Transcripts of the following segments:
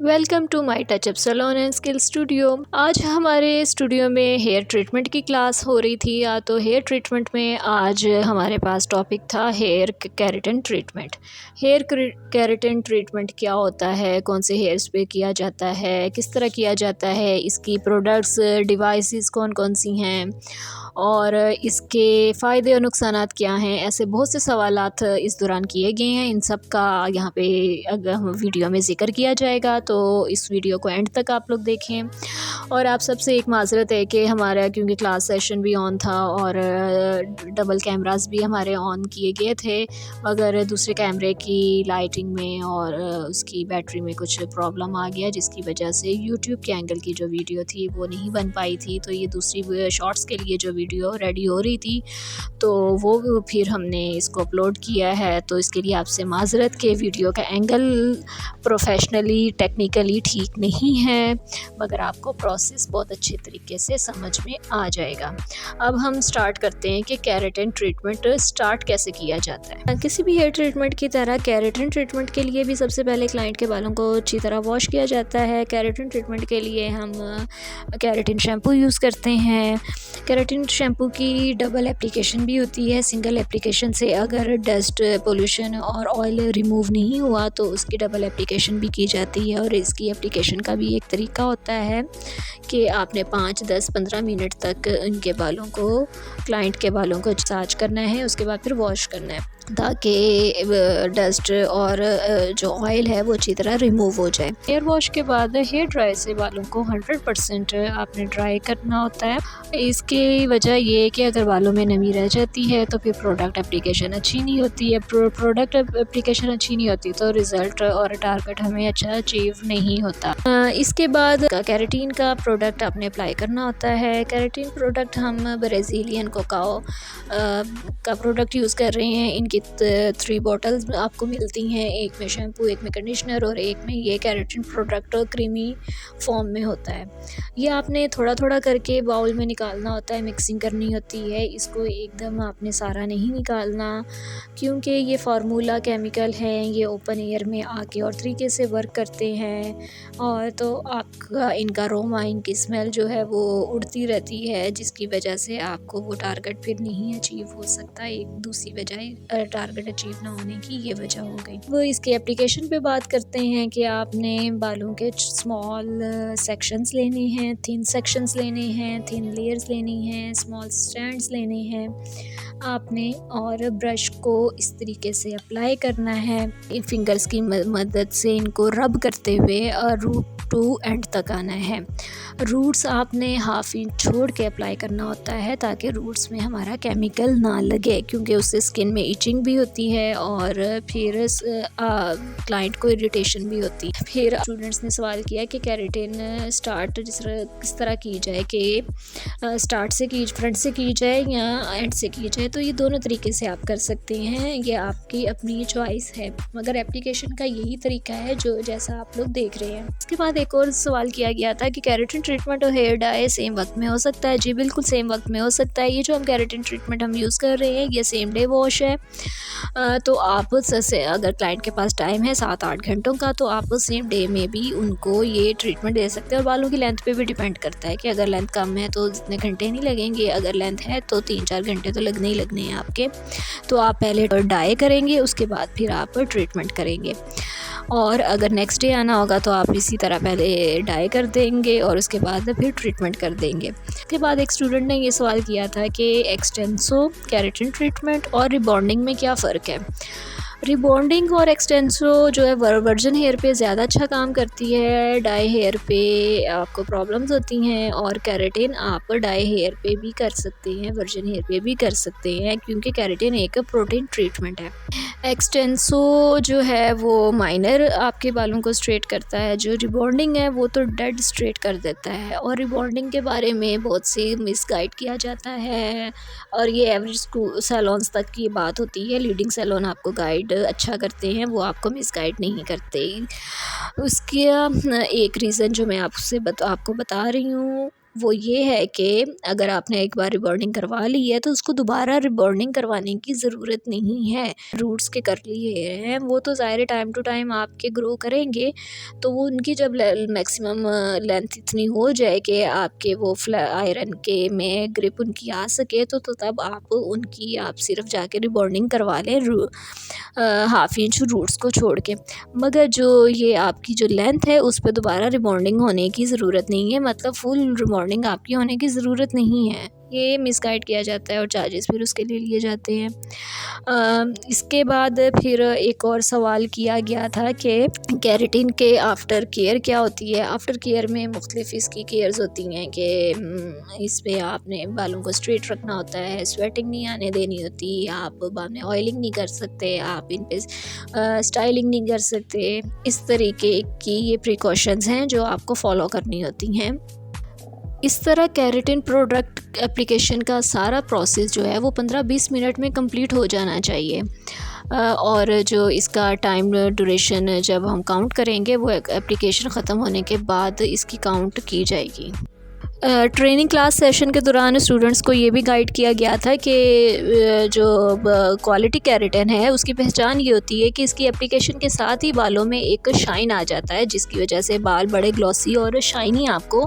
Welcome to my touch up salon and skill studio. आज हमारे studio में हेयर ट्रीटमेंट की क्लास हो रही थी। तो हेयर ट्रीटमेंट में आज हमारे पास टॉपिक था hair keratin treatment. Hair keratin treatment क्या होता है, कौन से हेयर्स पे किया जाता है, किस तरह किया जाता है, इसकी प्रोडक्ट्स डिवाइसेस कौन कौन सी हैं और इसके फ़ायदे और नुकसानात क्या हैं। ऐसे बहुत से सवालात इस दौरान किए गए हैं। इन सब का यहाँ पे अगर वीडियो में ज़िक्र किया जाएगा, तो इस वीडियो को एंड तक आप लोग देखें। और आप सबसे एक माज़रत है कि हमारा क्योंकि क्लास सेशन भी ऑन था और डबल कैमरास भी हमारे ऑन किए गए थे, मगर दूसरे कैमरे की लाइटिंग में और उसकी बैटरी में कुछ प्रॉब्लम आ गया, जिसकी वजह से यूट्यूब के एंगल की जो वीडियो थी वो नहीं बन पाई थी। तो ये दूसरी शॉर्ट्स के लिए जो वीडियो रेडी हो रही थी, तो वो फिर हमने इसको अपलोड किया है। तो इसके लिए आपसे माज़रत के वीडियो का एंगल प्रोफेशनली टेक्निकली ठीक नहीं है, मगर आपको प्रोसेस बहुत अच्छे तरीके से समझ में आ जाएगा। अब हम स्टार्ट करते हैं कि केराटिन ट्रीटमेंट स्टार्ट कैसे किया जाता है। किसी भी हेयर ट्रीटमेंट की तरह केराटिन ट्रीटमेंट के लिए भी सबसे पहले क्लाइंट के बालों को अच्छी तरह वॉश किया जाता है। केराटिन ट्रीटमेंट के लिए हम केराटिन शैम्पू यूज़ करते हैं। केराटिन शैम्पू की डबल एप्लीकेशन भी होती है। सिंगल एप्लीकेशन से अगर डस्ट पोल्यूशन और ऑयल रिमूव नहीं हुआ तो उसकी डबल एप्लीकेशन भी की जाती है। और इसकी एप्लीकेशन का भी एक तरीका होता है कि आपने 5, 10, 15 मिनट तक इनके बालों को, क्लाइंट के बालों को मसाज करना है, उसके बाद फिर वॉश करना है, ताकि डस्ट और जो ऑयल है वो अच्छी तरह रिमूव हो जाए। हेयर वॉश के बाद हेयर ड्राई से बालों को 100% आपने ड्राई करना होता है। इसकी वजह ये है कि अगर बालों में नमी रह जाती है तो फिर प्रोडक्ट एप्लीकेशन अच्छी नहीं होती है। प्रोडक्ट एप्लीकेशन अच्छी नहीं होती तो रिज़ल्ट और टारगेट हमें अच्छा अचीव नहीं होता। इसके बाद केराटिन का प्रोडक्ट आपने अप्लाई करना होता है। केराटिन प्रोडक्ट हम ब्राज़ीलियन कोकाओ का प्रोडक्ट यूज़ कर रहे हैं। इनकी 3 बॉटल्स आपको मिलती हैं, एक में शैम्पू, एक में कंडीशनर और एक में ये केराटिन प्रोडक्ट क्रीमी फॉर्म में होता है। ये आपने थोड़ा थोड़ा करके बाउल में निकालना होता है, मिक्सिंग करनी होती है। इसको एकदम आपने सारा नहीं निकालना, क्योंकि ये फार्मूला केमिकल हैं, ये ओपन एयर में आके और तरीके से वर्क करते हैं, और तो आपका इनका अरोमा, इनकी स्मेल जो है वो उड़ती रहती है, जिसकी वजह से आपको वो टारगेट फिर नहीं अचीव हो सकता। एक दूसरी वजह टारगेट अचीव ना होने की ये वजह हो गई। वो इसके एप्लीकेशन पे बात करते हैं कि आपने बालों के स्मॉल सेक्शंस लेने हैं, थिन सेक्शंस लेने हैं, थिन लेयर्स लेनी हैं, स्मॉल स्ट्रैंड्स लेने हैं आपने, और ब्रश को इस तरीके से अप्लाई करना है। इन फिंगर्स की मदद से इनको रब करते हुए रूट टू एंड तक आना है। रूट्स आपने हाफ इंच छोड़ के अप्लाई करना होता है, ताकि रूट्स में हमारा केमिकल ना लगे, क्योंकि उससे स्किन में इचिंग भी होती है और फिर क्लाइंट को इरिटेशन भी होती है। फिर स्टूडेंट्स ने सवाल किया कि केराटिन स्टार्ट किस तरह की जाए, कि स्टार्ट से की, फ्रंट से की जाए या एंड से की जाए। तो ये दोनों तरीके से आप कर सकते हैं, ये आपकी अपनी चॉइस है, मगर एप्लीकेशन का यही तरीका है जो जैसा आप लोग देख रहे हैं। इसके बाद एक और सवाल किया गया था कि केराटिन ट्रीटमेंट और हेयर डाई सेम वक्त में हो सकता है। जी बिल्कुल सेम वक्त में हो सकता है। ये जो हम केराटिन ट्रीटमेंट हम यूज़ कर रहे हैं ये सेम डे वॉश है। तो आप अगर क्लाइंट के पास टाइम है 7-8 घंटों का, तो आप सेम डे में भी उनको ये ट्रीटमेंट दे सकते हैं। और बालों की लेंथ पे भी डिपेंड करता है कि अगर लेंथ कम है तो इतने घंटे नहीं लगेंगे, अगर लेंथ है तो 3-4 घंटे तो लगने ही लगने हैं आपके। तो आप पहले डाई करेंगे, उसके बाद फिर आप ट्रीटमेंट करेंगे, और अगर नेक्स्ट डे आना होगा तो आप इसी तरह पहले डाई कर देंगे और उसके बाद फिर ट्रीटमेंट कर देंगे। उसके बाद एक स्टूडेंट ने ये सवाल किया था कि एक्सटेंसो केराटिन ट्रीटमेंट और रिबॉन्डिंग में क्या फ़र्क है। रिबॉन्डिंग और एक्सटेंसो जो है वर्जिन हेयर पे ज़्यादा अच्छा काम करती है, डाई हेयर पे आपको प्रॉब्लम्स होती हैं, और केराटिन आप डाई हेयर पे भी कर सकते हैं, वर्जिन हेयर पे भी कर सकते हैं, क्योंकि केराटिन एक प्रोटीन ट्रीटमेंट है। एक्सटेंसो जो है वो माइनर आपके बालों को स्ट्रेट करता है, जो रिबॉन्डिंग है वो तो डेड स्ट्रेट कर देता है। और रिबॉन्डिंग के बारे में बहुत सी मिसगाइड किया जाता है, और ये एवरेज सैलून्स तक की बात होती है। लीडिंग सैलून आपको गाइड अच्छा करते हैं, वो आपको मिसगाइड नहीं करते। उसके एक रीज़न जो मैं आपको बता रही हूँ वो ये है कि अगर आपने एक बार रिबॉन्डिंग करवा ली है तो उसको दोबारा रिबॉन्डिंग करवाने की ज़रूरत नहीं है। रूट्स के कर्ली हेयर हैं वो तो ज़ाहिर टाइम टू टाइम आपके ग्रो करेंगे, तो वो उनकी जब मैक्सिमम लेंथ इतनी हो जाए कि आपके वो आयरन के में ग्रिप उनकी आ सके, तो तब आप उनकी आप सिर्फ जाके रिबॉन्डिंग करवा लें हाफ इंच रूट्स को छोड़ के। मगर जो ये आपकी जो लेंथ है उस पे दोबारा रिबॉन्डिंग होने की ज़रूरत नहीं है, मतलब फुल रिबॉन्डिंग आपकी होने की ज़रूरत नहीं है। ये मिसगाइड किया जाता है और चार्जेस फिर उसके ले लिए जाते हैं। इसके बाद फिर एक और सवाल किया गया था कि केराटिन के आफ्टर केयर क्या होती है। आफ्टर केयर में मुख्तलिफ इसकी केयर्स होती हैं कि इसमें आपने बालों को स्ट्रेट रखना होता है, स्वेटिंग नहीं आने देनी होती, आप बाद में ऑयलिंग नहीं कर सकते, आप इन पे स्टाइलिंग नहीं कर सकते। इस तरीके की ये प्रिकॉशंस हैं जो आपको फॉलो करनी होती हैं। इस तरह केराटिन प्रोडक्ट एप्लीकेशन का सारा प्रोसेस जो है वो 15-20 मिनट में कंप्लीट हो जाना चाहिए। और जो इसका टाइम ड्यूरेशन जब हम काउंट करेंगे वो एप्लीकेशन ख़त्म होने के बाद इसकी काउंट की जाएगी। ट्रेनिंग क्लास सेशन के दौरान स्टूडेंट्स को ये भी गाइड किया गया था कि जो क्वालिटी केराटिन है उसकी पहचान ये होती है कि इसकी एप्लीकेशन के साथ ही बालों में एक शाइन आ जाता है, जिसकी वजह से बाल बड़े ग्लॉसी और शाइनी आपको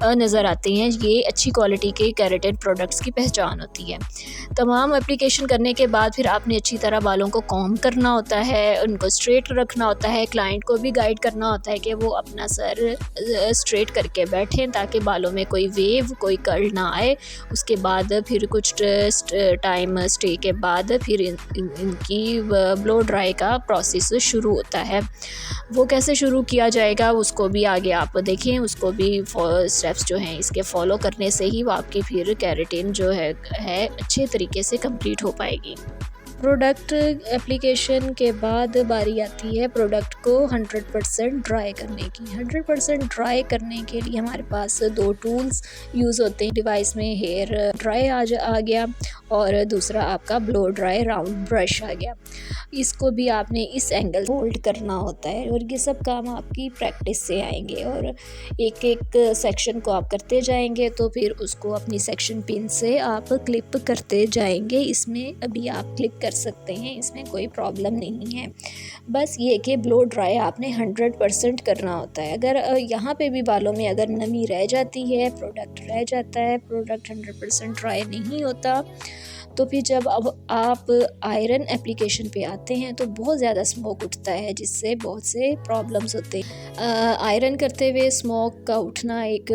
नज़र आते हैं। ये अच्छी क्वालिटी के केराटिन प्रोडक्ट्स की पहचान होती है। तमाम एप्लीकेशन करने के बाद फिर आपने अच्छी तरह बालों को कॉम्ब करना होता है, उनको स्ट्रेट रखना होता है, क्लाइंट को भी गाइड करना होता है कि वो अपना सर स्ट्रेट करके बैठें ताकि बालों में कोई वेव कोई कर्ल ना आए। उसके बाद फिर कुछ टाइम स्टे के बाद फिर इनकी ब्लो ड्राई का प्रोसेस शुरू होता है। वो कैसे शुरू किया जाएगा उसको भी आगे आप देखें, उसको भी स्टेप्स जो हैं इसके फॉलो करने से ही वो आपकी फिर केराटिन जो है अच्छे तरीके से कंप्लीट हो पाएगी। प्रोडक्ट एप्लीकेशन के बाद बारी आती है प्रोडक्ट को 100% ड्राई करने की। 100% ड्राई करने के लिए हमारे पास 2 टूल्स यूज़ होते हैं डिवाइस में। हेयर ड्राई आ गया और दूसरा आपका ब्लो ड्राई राउंड ब्रश आ गया। इसको भी आपने इस एंगल होल्ड करना होता है और ये सब काम आपकी प्रैक्टिस से आएंगे और एक एक सेक्शन को आप करते जाएंगे तो फिर उसको अपनी सेक्शन पिन से आप क्लिप करते जाएंगे। इसमें अभी आप क्लिक कर सकते हैं, इसमें कोई प्रॉब्लम नहीं है। बस ये कि ब्लो ड्राई आपने 100% करना होता है। अगर यहाँ पे भी बालों में अगर नमी रह जाती है, प्रोडक्ट रह जाता है, प्रोडक्ट 100% ड्राई नहीं होता, तो फिर जब अब आप आयरन एप्लीकेशन पे आते हैं तो बहुत ज़्यादा स्मोक उठता है, जिससे बहुत से प्रॉब्लम्स होते हैं। आयरन करते हुए स्मोक का उठना एक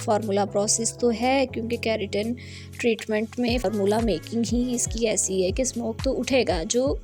फार्मूला प्रोसेस तो है, क्योंकि केराटिन ट्रीटमेंट में फार्मूला मेकिंग ही इसकी ऐसी है कि स्मोक तो उठेगा। जो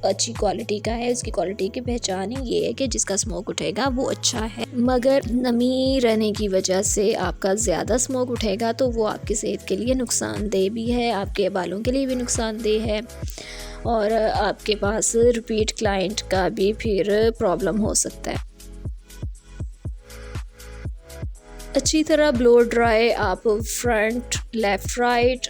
अच्छी क्वालिटी का है उसकी क्वालिटी की पहचान ही ये है कि जिसका स्मोक उठेगा वो अच्छा है। मगर नमी रहने की वजह से आपका ज़्यादा स्मोक उठेगा तो वो आपकी सेहत के लिए नुकसानदेह भी है, आपके बालों के लिए भी नुकसानदेह है और आपके पास रिपीट क्लाइंट का भी फिर प्रॉब्लम हो सकता है। अच्छी तरह ब्लो ड्राई आप फ्रंट, लेफ़्ट, राइट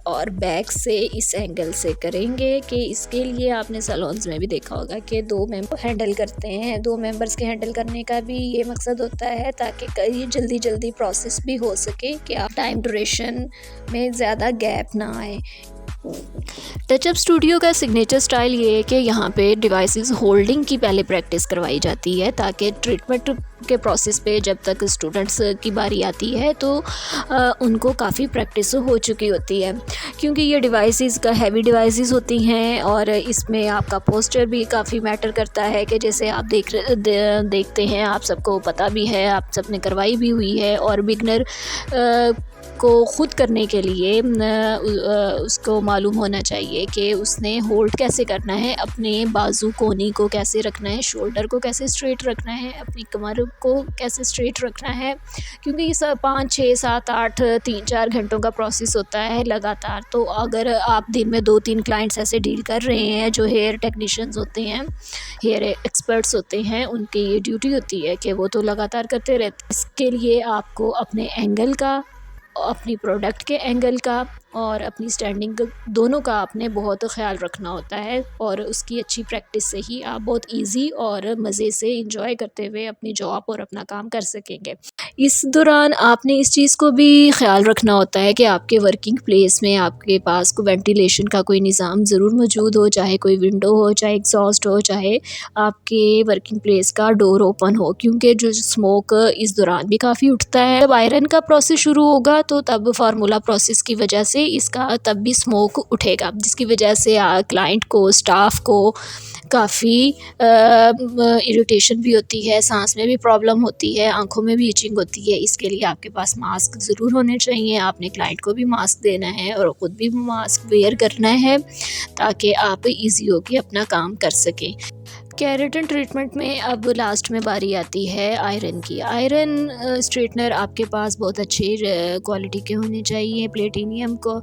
और बैक से इस एंगल से करेंगे कि इसके लिए आपने सैलून्स में भी देखा होगा कि 2 मेंबर हैंडल करते हैं। 2 मेंबर्स के हैंडल करने का भी ये मकसद होता है ताकि कई जल्दी प्रोसेस भी हो सके कि आप टाइम ड्यूरेशन में ज़्यादा गैप ना आए। टचअप स्टूडियो का सिग्नेचर स्टाइल ये है कि यहाँ पे डिवाइसेस होल्डिंग की पहले प्रैक्टिस करवाई जाती है ताकि ट्रीटमेंट के प्रोसेस पे जब तक स्टूडेंट्स की बारी आती है तो उनको काफ़ी प्रैक्टिस हो चुकी होती है, क्योंकि ये डिवाइसेस का हैवी डिवाइसेस होती हैं और इसमें आपका पोस्चर भी काफ़ी मैटर करता है कि जैसे आप देखते हैं, आप सबको पता भी है, आप सबने करवाई भी हुई है। और बिगनर को ख़ुद करने के लिए उसको मालूम होना चाहिए कि उसने होल्ड कैसे करना है, अपने बाजू कोनी को कैसे रखना है, शोल्डर को कैसे स्ट्रेट रखना है, अपनी कमर को कैसे स्ट्रेट रखना है, क्योंकि ये सब 5, 6, 7, 8, 3-4 घंटों का प्रोसेस होता है लगातार। तो अगर आप दिन में 2-3 क्लाइंट्स ऐसे डील कर रहे हैं जो हेयर टेक्नीशियंस होते हैं, हेयर एक्सपर्ट्स होते हैं, उनकी ये ड्यूटी होती है कि वो तो लगातार करते रहते हैं। इसके लिए आपको अपने एंगल का, अपनी प्रोडक्ट के एंगल का और अपनी स्टैंडिंग दोनों का आपने बहुत ख़्याल रखना होता है, और उसकी अच्छी प्रैक्टिस से ही आप बहुत ईज़ी और मज़े से इंजॉय करते हुए अपनी जॉब और अपना काम कर सकेंगे। इस दौरान आपने इस चीज़ को भी ख़्याल रखना होता है कि आपके वर्किंग प्लेस में आपके पास को वेंटिलेशन का कोई निज़ाम ज़रूर मौजूद हो, चाहे कोई विंडो हो, चाहे एग्ज़ॉस्ट हो, चाहे आपके वर्किंग प्लेस का डोर ओपन हो, क्योंकि जो स्मोक इस दौरान भी काफ़ी उठता है। जब आयरन का प्रोसेस शुरू होगा तो तब फार्मूला प्रोसेस की वजह से इसका तब भी स्मोक उठेगा, जिसकी वजह से क्लाइंट को, स्टाफ को काफ़ी इरिटेशन भी होती है, सांस में भी प्रॉब्लम होती है, आँखों में भी इचिंग होती है। इसके लिए आपके पास मास्क ज़रूर होने चाहिए। आपने क्लाइंट को भी मास्क देना है और ख़ुद भी मास्क वेयर करना है, ताकि आप ईज़ी होके अपना काम कर सकें। केराटिन ट्रीटमेंट में अब लास्ट में बारी आती है आयरन की। आयरन स्ट्रेटनर आपके पास बहुत अच्छे क्वालिटी के होने चाहिए। प्लेटिनियम को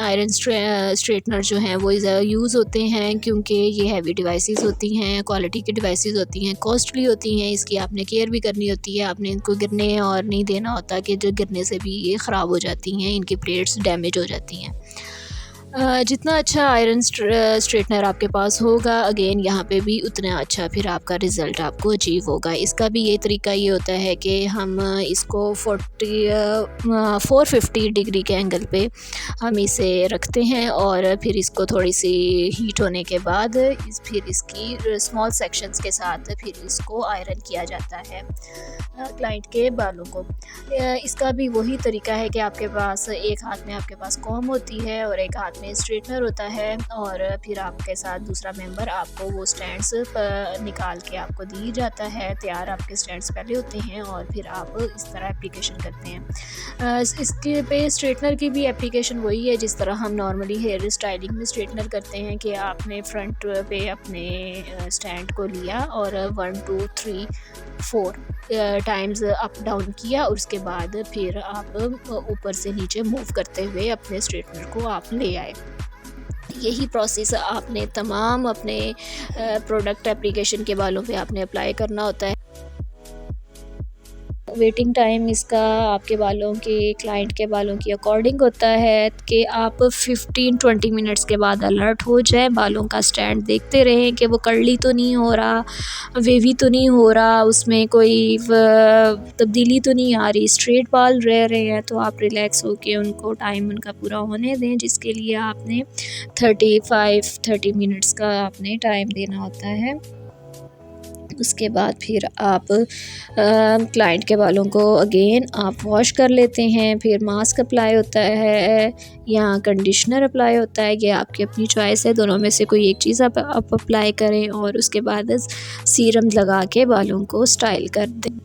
आयरन स्ट्रेटनर जो हैं वो यूज़ होते हैं, क्योंकि ये हैवी डिवाइसेस होती हैं, क्वालिटी की डिवाइसेस होती हैं, कॉस्टली होती हैं। इसकी आपने केयर भी करनी होती है, आपने इनको गिरने और नहीं देना होता कि जो गिरने से भी ये ख़राब हो जाती हैं, इनकी प्लेट्स डैमेज हो जाती हैं। जितना अच्छा आयरन स्ट्रेटनर आपके पास होगा, अगेन यहाँ पे भी उतना अच्छा फिर आपका रिज़ल्ट आपको अचीव होगा। इसका भी ये तरीका ये होता है कि हम इसको 450 डिग्री के एंगल पे हम इसे रखते हैं, और फिर इसको थोड़ी सी हीट होने के बाद फिर इसकी स्मॉल सेक्शंस के साथ फिर इसको आयरन किया जाता है क्लाइंट के बालों को। इसका भी वही तरीका है कि आपके पास एक हाथ में आपके पास कॉम होती है और एक हाथ में स्ट्रेटनर होता है, और फिर आपके साथ दूसरा मेंबर आपको वो स्टैंड्स निकाल के आपको दी जाता है। तैयार आपके स्टैंड्स पहले होते हैं और फिर आप इस तरह एप्लीकेशन करते हैं। इसके पे स्ट्रेटनर की भी एप्लीकेशन वही है जिस तरह हम नॉर्मली हेयर स्टाइलिंग में स्ट्रेटनर करते हैं, कि आपने फ्रंट पे अपने स्टैंड को लिया और 1 2 3 4 टाइम्स अप डाउन किया, और उसके बाद फिर आप ऊपर से नीचे मूव करते हुए अपने स्ट्रेटनर को आप ले आए। यही प्रोसेस आपने तमाम अपने प्रोडक्ट एप्लीकेशन के बालों पे आपने अप्लाई करना होता है। वेटिंग टाइम इसका आपके बालों के, क्लाइंट के बालों की अकॉर्डिंग होता है कि आप 15-20 मिनट्स के बाद अलर्ट हो जाए, बालों का स्टैंड देखते रहें कि वो कर्ली तो नहीं हो रहा, वेवी तो नहीं हो रहा, उसमें कोई तब्दीली तो नहीं आ रही, स्ट्रेट बाल रह रहे हैं, तो आप रिलैक्स होके उनको टाइम उनका पूरा होने दें, जिसके लिए आपने 35-30 मिनट्स का आपने टाइम देना होता है। उसके बाद फिर आप क्लाइंट के बालों को अगेन आप वॉश कर लेते हैं, फिर मास्क अप्लाई होता है या कंडीशनर अप्लाई होता है, ये आपकी अपनी चॉइस है, दोनों में से कोई एक चीज़ आप अप्लाई करें, और उसके बाद सीरम लगा के बालों को स्टाइल कर दें।